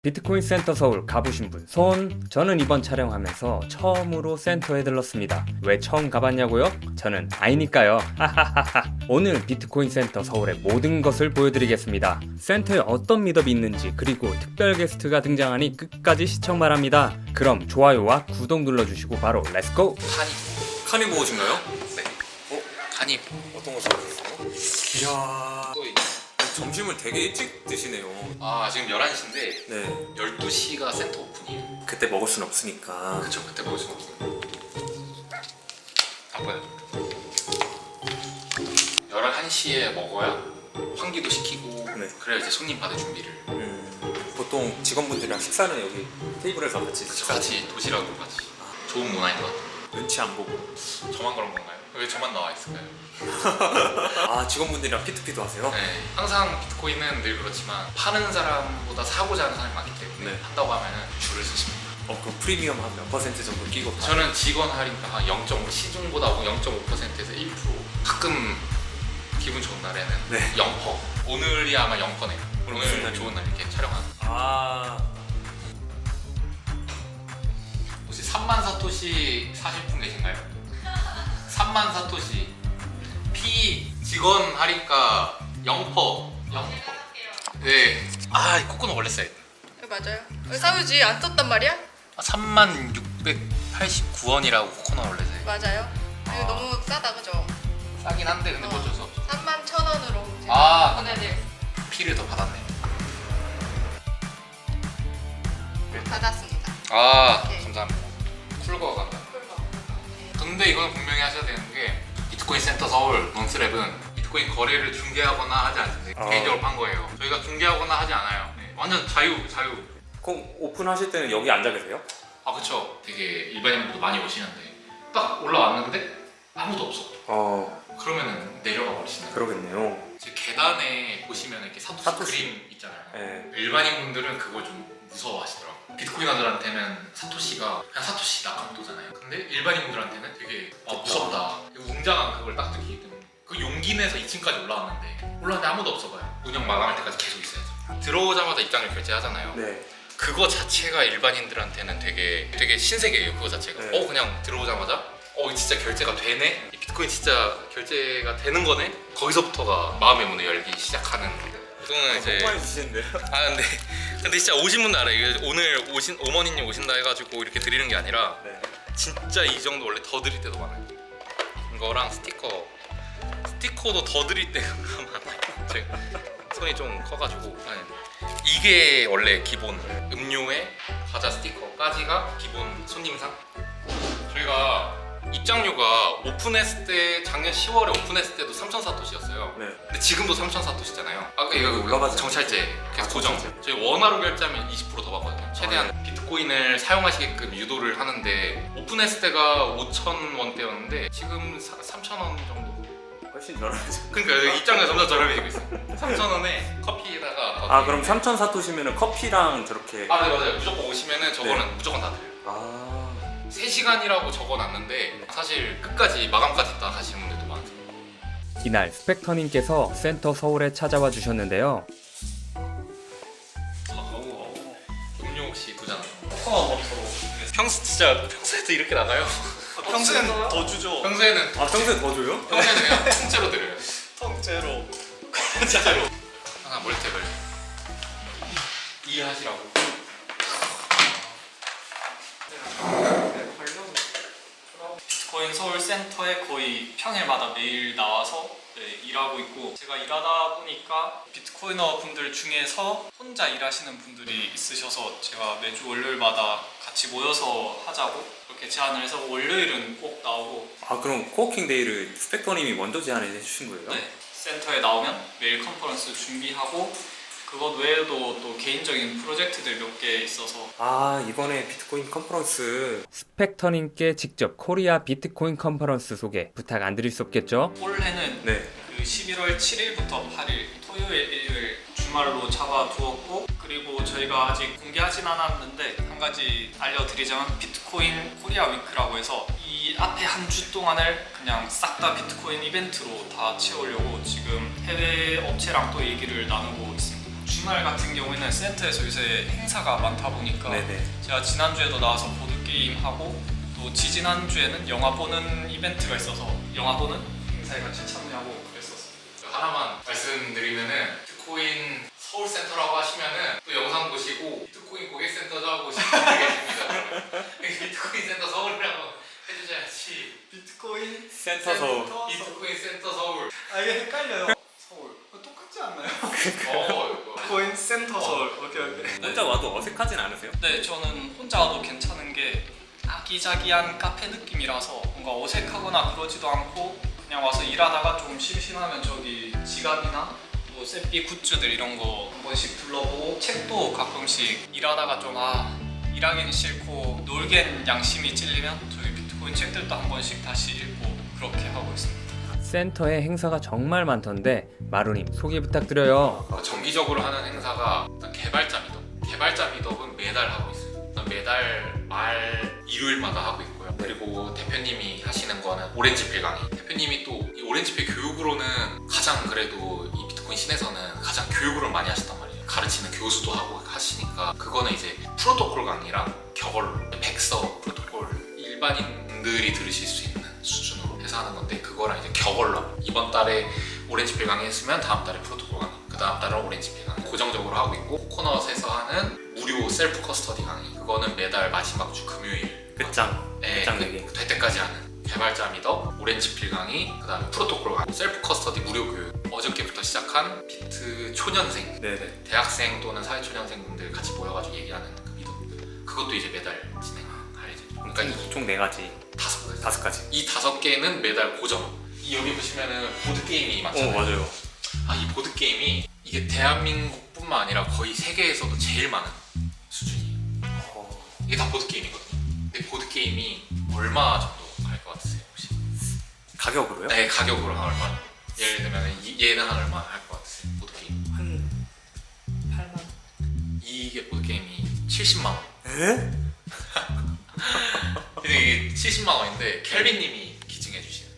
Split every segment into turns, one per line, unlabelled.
비트코인 센터 서울 가보신 분 손? 저는 이번 촬영하면서 처음으로 센터에 들렀습니다. 왜 처음 가봤냐고요? 저는 아이니까요. 오늘 비트코인 센터 서울의 모든 것을 보여드리겠습니다. 센터에 어떤 미덕이 있는지, 그리고 특별 게스트가 등장하니 끝까지 시청 바랍니다. 그럼 좋아요와 구독 눌러주시고 바로 렛츠고!
카니보 오신가요?
네. 카니
어떤 거 사오셨어요? 이야,
또
점심을 되게 일찍 드시네요.
지금 11시인데
네,
12시가 센터 오픈이에요.
그때 먹을 순 없으니까.
그쵸, 그때 먹을 순 없어요. 바빠요. 11시에 먹어야 환기도 시키고
네.
그래야 이제 손님 받을 준비를.
보통 직원분들이랑 식사는 여기 테이블에서 같이
그쵸, 같이 도시락으로 같이. 좋은 문화인 것 같아요.
눈치 안 보고.
저만 그런 건가요? 왜 저만 나와 있을까요?
아, 직원분들이랑 피투피도 하세요?
네, 항상 비트코인은 늘 그렇지만 파는 사람보다 사고자 하는 사람이 많기 때문에
네.
한다고 하면 줄을 서십니다.
그럼 프리미엄 한 몇 퍼센트 정도 끼고 파요?
저는 직원 할인가 한 0.5, 시중보다 0.5%에서 1%. 가끔 기분 좋은 날에는
네.
0%. 오늘이 아마 0%네요.
오늘 무슨
오늘
날이에요?
좋은 날 이렇게 촬영하는.
아,
혹시 3만 사토시 사실 분 계신가요? 3만 사토시. P 직원 할인가 0%. 0%. 네. 이 코코넛 원래 써야 돼.
맞아요. 사유지 안 썼단 말이야?
3689원이라고 코코넛 원래 써요.
맞아요. 이거 너무 싸다 그죠?
싸긴 한데 근데 뭐 어쩔 수 없어.
31,000원으로 보내드렸습니다.
P를 더 받았네.
받았습니다. 오케이.
감사합니다. 쿨거 간다. 근데 이거는 분명히 하셔야 되는 게 비트코인 센터 서울 넌스랩은 비트코인 거래를 중개하거나 하지 않습니다. 개인적으로 판 거예요. 저희가 중개하거나 하지 않아요. 네. 완전 자유.
그럼 오픈하실 때는 여기 앉아 계세요?
그쵸. 되게 일반인분들도 많이 오시는데 딱 올라왔는데 아무도 없어. 그러면은 내려가 버리시는 거예요.
그러겠네요.
지금 계단에 보시면 이렇게 사토시 그림 있잖아요.
네.
일반인분들은 그걸 좀 무서워하시더라고요. 비트코이너들한테는 사토시가 그냥 사토시 낙감도잖아요. 근데 일반인분들한테는 되게 무섭다. 웅장한 그걸 딱 느끼기 때문에 그 용기 내서 2층까지 올라왔는데 아무도 없어봐요. 운영 마감할 때까지 계속 있어야죠. 들어오자마자 입장료 결제하잖아요.
네.
그거 자체가 일반인들한테는 되게 신세계예요. 그거 자체가.
네.
그냥 들어오자마자 진짜 결제가 되네? 이 비트코인 진짜 결제가 되는 거네? 거기서부터가 마음의 문을 열기 시작하는. 이거는 이제
너무 많이 주시는데요?
근데 진짜 오신 분들 알아요. 이게 오늘 어머니님 오신다 해가지고 이렇게 드리는 게 아니라
네.
진짜 이 정도 원래 더 드릴 때도 많아요. 이거랑 스티커도 더 드릴 때가 많아요. 제가 손이 좀 커가지고. 이게 원래 기본 음료에 과자 스티커까지가 기본 손님상. 저희가 입장료가 오픈했을 때 작년 10월에 오픈했을 때도 3,000사토시였어요.
네.
근데 지금도 3,000사토시잖아요. 이거
올라가지
정찰제 계속 고정.
정찰제.
저희 원화로 결제하면 20%더 받거든요. 최대한 비트코인을 사용하시게끔 유도를 하는데 오픈했을 때가 5,000원대였는데 지금 3,000원 정도.
훨씬 저렴하죠.
그러니까 입장료 점점 저렴해지고 있어요. 3,000원에 커피에다가
그럼 3,000 사토시면은 커피랑 저렇게.
네 맞아요. 무조건 오시면은 저거는
네.
무조건 다 드려요. 3시간이라고 적어놨는데 사실 끝까지 마감까지 있다 가시는 분들도 많아요.
이날 스펙터님께서 센터 서울에 찾아와 주셨는데요.
음료 혹시 두 잔? 평소에도 이렇게 나가요?
평소에는 더 주죠.
평소에는
평소에 더 줘요?
평소에는 그냥 통째로 드려요.
통째로.
하나 멀티를 이해하시라고.
비트코인 서울 센터에 거의 평일마다 매일 나와서 일하고 있고, 제가 일하다 보니까 비트코이너 분들 중에서 혼자 일하시는 분들이 있으셔서 제가 매주 월요일마다 같이 모여서 하자고 그렇게 제안을 해서 월요일은 꼭 나오고.
그럼 코워킹 데이를 스펙터님이 먼저 제안해 주신 거예요?
네, 센터에 나오면 매일 컨퍼런스 준비하고, 그것 외에도 또 개인적인 프로젝트들 몇 개 있어서.
이번에 비트코인 컨퍼런스
스펙터님께 직접 코리아 비트코인 컨퍼런스 소개 부탁 안 드릴 수 없겠죠?
올해는
네.
그 11월 7일부터 8일 토요일, 일요일 주말로 잡아두었고, 그리고 저희가 아직 공개하진 않았는데 한 가지 알려드리자면 비트코인 코리아 위크라고 해서 이 앞에 한 주 동안을 그냥 싹 다 비트코인 이벤트로 다 채우려고 지금 해외 업체랑 또 얘기를 나누고 있습니다. 주말 같은 경우에는 센터에서 요새 행사가 많다 보니까
네네.
제가 지난주에도 나와서 보드게임 하고 또 지지난주에는 영화 보는 이벤트가 있어서 영화 보는 행사에 같이 참여하고 그랬었어요.
하나만 말씀드리면은 비트코인 서울센터라고 하시면은 또 영상 보시고 비트코인 고객센터죠 하고 싶은 분들 계십니다. 비트코인 센터 서울이라고 해주셔야지.
비트코인
센터 서울.
비트코인 센터 서울.
아 이게 헷갈려요. 서울 똑같지 않나요?
이거.
비트코인 센터 서울. 오케이.
혼자 와도 어색하진 않으세요?
네, 저는 혼자 와도 괜찮은 게 아기자기한 카페 느낌이라서 뭔가 어색하거나 그러지도 않고 그냥 와서 일하다가 좀 심심하면 저기 지갑이나 뭐 세피 굿즈들 이런 거 한 번씩 둘러보고 책도 가끔씩 일하다가 좀 일하기는 싫고 놀기엔 양심이 찔리면 저기 비트코인 책들도 한 번씩 다시 읽고 그렇게 하고 있습니다.
센터에 행사가 정말 많던데 마루님 소개 부탁드려요.
정기적으로 하는 행사가 일단 개발자 미덕. 개발자 미덕은 매달 하고 있어요. 매달 말 일요일마다 하고 있고요. 그리고 대표님이 하시는 거는 오렌지필 강의. 대표님이 또 이 오렌지필 교육으로는 가장 그래도 이 비트코인 씬에서는 가장 교육을 많이 하셨단 말이에요. 가르치는 교수도 하고 하시니까 그거는 이제 프로토콜 강의랑 격언, 백서 프로토콜 일반인들이 들으실 수 있는 수준으로 해서 하는 건데 그거랑 이제 격언로 이번 달에 오렌지필 강의 했으면 다음 달에 프로토콜 강의 그 다음 달은 오렌지필 강의 고정적으로 하고 있고 코코넛에서 하는 무료 셀프 커스터디 강의 그거는 매달 마지막 주 금요일
끝장. 끝장 내기.
될 때까지 하는 개발자 미덕, 오렌지필 강의, 그 다음에 프로토콜 강의, 셀프 커스터디 무료 교육 어저께부터 시작한 비트 초년생
네네.
대학생 또는 사회초년생분들 같이 모여가지고 얘기하는 그 미덕 그것도 이제 매달 진행할 예정이에요. 그러니까 이
총 4가지.
5가지
5가지.
이 5개는 매달 고정. 이 여기 보시면은 보드 게임이 많잖아요.
맞아요.
이 보드 게임이 이게 대한민국뿐만 아니라 거의 세계에서도 제일 많은 수준이에요. 이게 다 보드 게임이거든요. 근데 보드 게임이 얼마 정도 갈 것 같으세요 혹시?
가격으로요?
네, 가격으로 한 얼마? 예를 들면 얘는 한 얼마 할 것 같으세요? 보드 게임.
한 8만.
이게 보드 게임이 70만 원.
에?
근데 이게 70만 원인데 켈빈님이 기증해 주시는.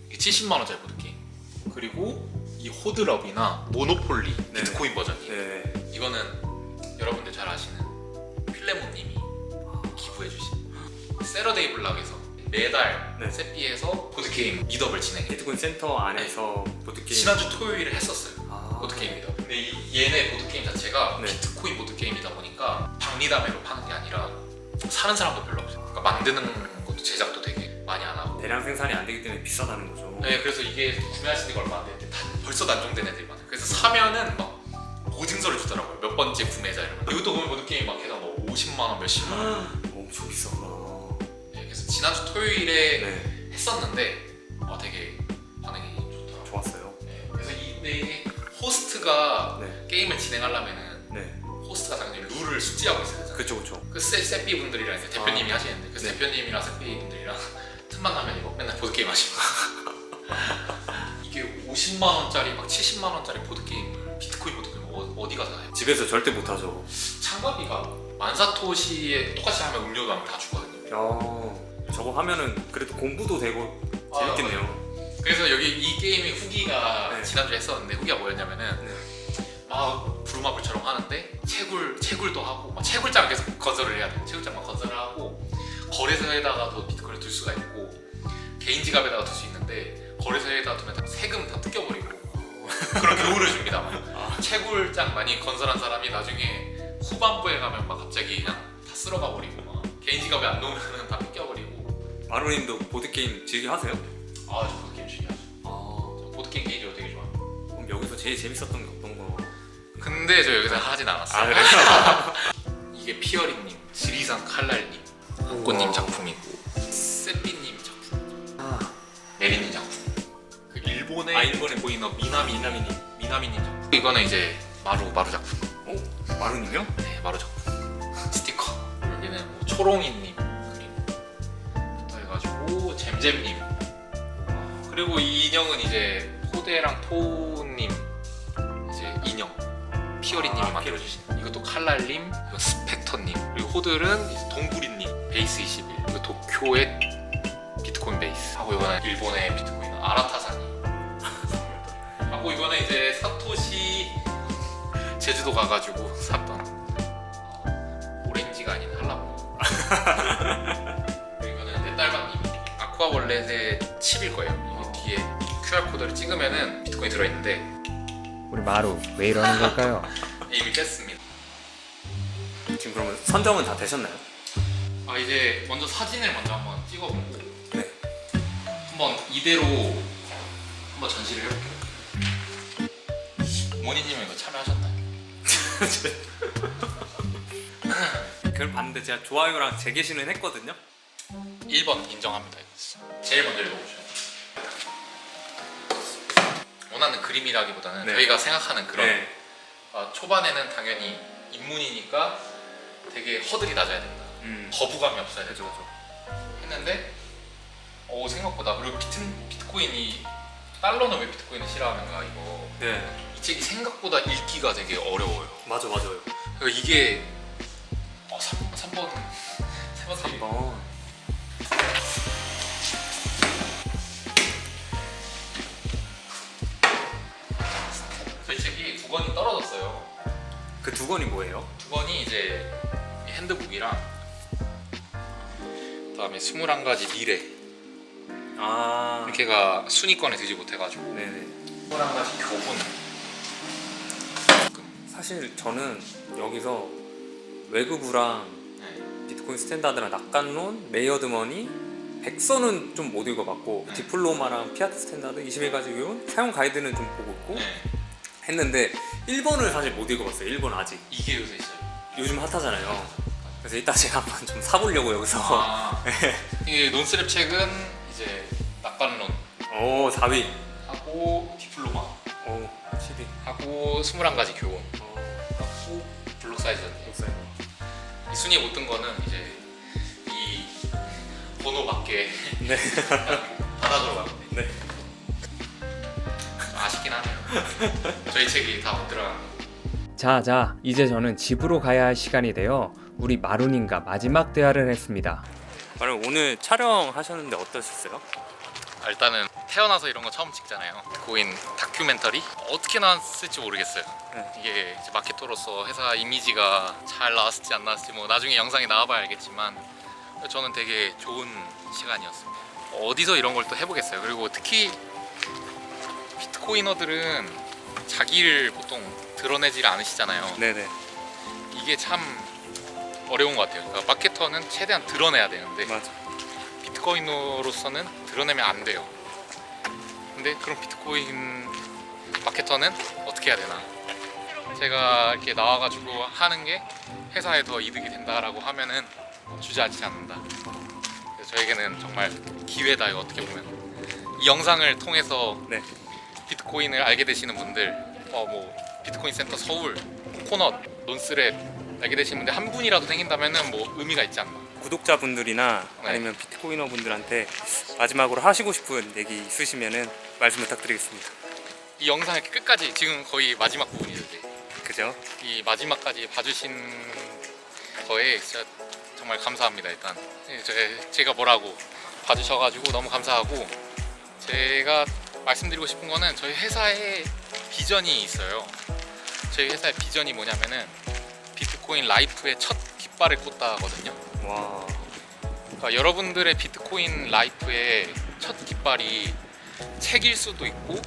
이게 70만 원짜리 보드 게임. 그리고 이 호드럽이나 모노폴리
네.
비트코인 버전이.
네.
이거는 여러분들 잘 아시는 필레몬님이 기부해 주신. 세러데이 블락에서 매달
네.
세피에서 보드 게임 미덕을 진행해.
비트코인 센터 안에서 보드게임.
지난주 토요일에 했었어요.
아.
보드게임 미덕. 근데 얘네 보드게임 자체가
네.
비트코인 보드게임이다 보니까 박리담회로 파는 게 아니라 사는 사람도 별로 없어요. 그러니까 만드는 것도 제작도 되게 많이 안 하고.
대량 생산이 안 되기 때문에 비싸다는 거죠.
네, 그래서 이게 구매하신 지가 얼마 안 됐는데 벌써 난종된 애들이 많아요. 그래서 사면은 막 보증서를 주더라고요. 몇 번째 구매자 이러면. 이것도 보면 보드게임 막 해서 뭐 50만 원, 몇십만 원.
엄청 비싸구나.
네, 그래서 지난주 토요일에
네.
했었는데 되게 반응이 좋더라고요.
좋았어요.
네, 그래서 근데 호스트가
네.
게임을 진행하려면은
네.
호스트가 당연히 룰을 숙지하고 있어야 되잖아요.
그쵸 그쵸.
그 세피 분들이랑 이제 대표님이 하시는데 그래서
네.
대표님이랑 세피 분들이랑 틈만 나면 이거 맨날 보드 게임 하시고 이게 50만 원짜리 막 70만 원짜리 보드 게임을 비트코인 보드 게임 어디 가서 해요?
집에서 절대 못 하죠.
참가비가 만사토시에 똑같이 하면 음료도 하면 다 주거든요.
야, 저거 하면은 그래도 공부도 되고 재밌겠네요.
그래서 여기 이 게임의 후기가
네.
지난주에 했었는데 후기가 뭐였냐면은 막 부루마블처럼 하는데 채굴도 하고 막 채굴장 계속 건설을 해야 돼요. 채굴장만 건설을 하고 거래소에다가도 비트코인을 둘 수가 있고 개인 지갑에다가 둘 수 있는데 거래소에다가 두면 세금 다 뜯겨버리고 그런 교훈을 줍니다. 막. 채굴장 많이 건설한 사람이 나중에 후반부에 가면 막 갑자기 그냥 다 쓸어가 버리고 막 개인 지갑에 안 놓으면 다 뜯겨버리고.
마루님도 보드게임 즐겨 하세요?
저 보드게임 중요하죠. 저 보드게임 개인적으로 되게 좋아해요.
그럼 여기서 제일 재밌었던 게 어떤 거?
근데 저 여기서 하진 않았어요.
그래요?
이게 피어링님, 지리산 칼날님, 꽃님 작품이고 세피님 작품, 메리님 작품. 그 일본의
일본의
보이너 미나미님 작품. 이거는 이제 마루 작품.
마루님이요?
네, 마루 작품. 스티커. 여기는 뭐 초롱이님 그림부터 해가지고 잼잼님. 그리고 이 인형은 이제 포대랑 토님 이제 인형. 피어리님이 만들어주신. 이것도 칼날님, 이거 스펙터님. 그리고 호들은 이제 동구리님, 베이스 21. 그리고 도쿄의 비트코인 베이스. 하고 이거는 일본의 비트코인 아라타사니. 하고 이거는 이제 사토시 제주도 가가지고 샀던 오렌지가 아닌 한라봉. 이거는 내 딸방님이 아쿠아월렛의 칩일 거예요. 이게 뒤에 QR 코드를 찍으면은 비트코인 들어있는데
우리 마루 왜 이러는 걸까요?
이미 뺐습니다.
지금 그러면 선점은 다 되셨나요?
아 이제 먼저 사진을 먼저 한번 찍어보고
네.
한번 이대로 한번 전시를 해볼게요. 모니님은 이거 참여하셨나요?
그걸 봤는데 제가 좋아요랑 재계시는 했거든요.
1번 인정합니다. 이거. 제일 먼저 읽어보셔요. 원하는 그림이라기보다는
네.
저희가 생각하는 그런
네.
초반에는 당연히 입문이니까 되게 허들이 낮아야 된다. 거부감이 없어야 되죠. 했는데 생각보다 그리고 비트코인이 달러는 왜 비트코인을 싫어하는가 이거
네.
이 책이 생각보다 읽기가 되게 어려워요.
맞아요.
그러니까 이게 3번
3번.
저희 책이 2권이 떨어졌어요.
그 두 권이 뭐예요?
2권이 이제 핸드북이랑 그다음에 21가지 미래
아.
이렇게가 순위권에 들지 못해가지고
네네.
21가지 교훈.
사실 저는 여기서 외국우랑
네.
비트코인 스탠다드랑 낙관론, 레이어드 머니, 백서는 좀 못 읽어봤고 디플로마랑 피아트 스탠다드, 21가지 교훈, 사용 가이드는 좀 보고 있고
네.
했는데 1번을 사실 못 읽어봤어요. 1번 아직.
이게 요새 있어요.
요즘 핫하잖아요. 그래서 이따 제가 한번 좀 사보려고 여기서.
이 논스랩 책은 이제 낙관론
오 4위.
하고 디플로마
오 7위.
하고 21가지 교훈 하고 블록 사이즈 전쟁. 이 순위에 못 든 거는 이제 이 번호밖에
네.
바닥으로 가는데
네.
아쉽긴 하네요. 저희 책이 다 못 들어가는 거.
자, 이제 저는 집으로 가야 할 시간이 되어 우리 마룬님과 마지막 대화를 했습니다. 마룬 오늘 촬영하셨는데 어떠셨어요?
일단은 태어나서 이런 거 처음 찍잖아요. 비트코인 다큐멘터리 어떻게 나왔을지 모르겠어요.
네.
이게 이제 마케터로서 회사 이미지가 잘 나왔을지 안 나왔을지 뭐 나중에 영상이 나와봐야 알겠지만 저는 되게 좋은 시간이었습니다. 어디서 이런 걸 또 해보겠어요. 그리고 특히 비트코이너들은 자기를 보통 드러내질 않으시잖아요.
네네.
이게 참 어려운 것 같아요. 그러니까 마케터는 최대한 드러내야 되는데
맞아.
비트코이너로서는 드러내면 안 돼요. 근데 그럼 비트코인 마케터는 어떻게 해야 되나? 제가 이렇게 나와가지고 하는 게 회사에 더 이득이 된다라고 하면은 주저앉지 않는다. 그래서 저에게는 정말 기회다. 이거 어떻게 보면 이 영상을 통해서
네.
비트코인을 알게 되시는 분들, 뭐 비트코인 센터 서울, 코코넛, 논스랩 알게 되시는 분들 한 분이라도 생긴다면은 뭐 의미가 있지 않나.
구독자분들이나
네.
아니면 비트코이너 분들한테 마지막으로 하시고 싶은 얘기 있으시면은 말씀 부탁드리겠습니다.
이 영상을 끝까지 지금 거의 마지막 부분이죠. 이제.
그죠?
이 마지막까지 봐주신 거에 진짜 정말 감사합니다. 일단 제가 뭐라고 봐주셔가지고 너무 감사하고 제가 말씀드리고 싶은 거는 저희 회사의 비전이 있어요. 저희 회사의 비전이 뭐냐면은 비트코인 라이프의 첫 깃발을 꽂다 하거든요.
와.
그러니까 여러분들의 비트코인 라이프의 첫 깃발이 책일 수도 있고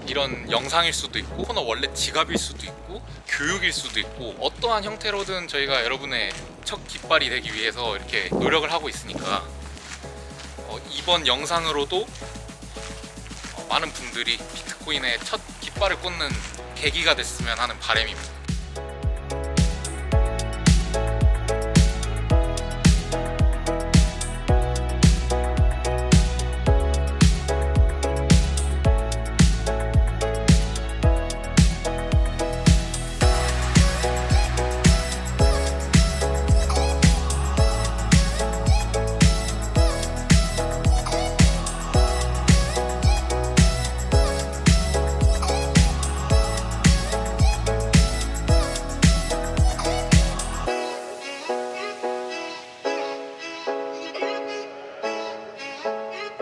이런 영상일 수도 있고 코너 원래 지갑일 수도 있고 교육일 수도 있고 어떠한 형태로든 저희가 여러분의 첫 깃발이 되기 위해서 이렇게 노력을 하고 있으니까 이번 영상으로도 많은 분들이 비트코인의 첫 깃발을 꽂는 계기가 됐으면 하는 바람입니다.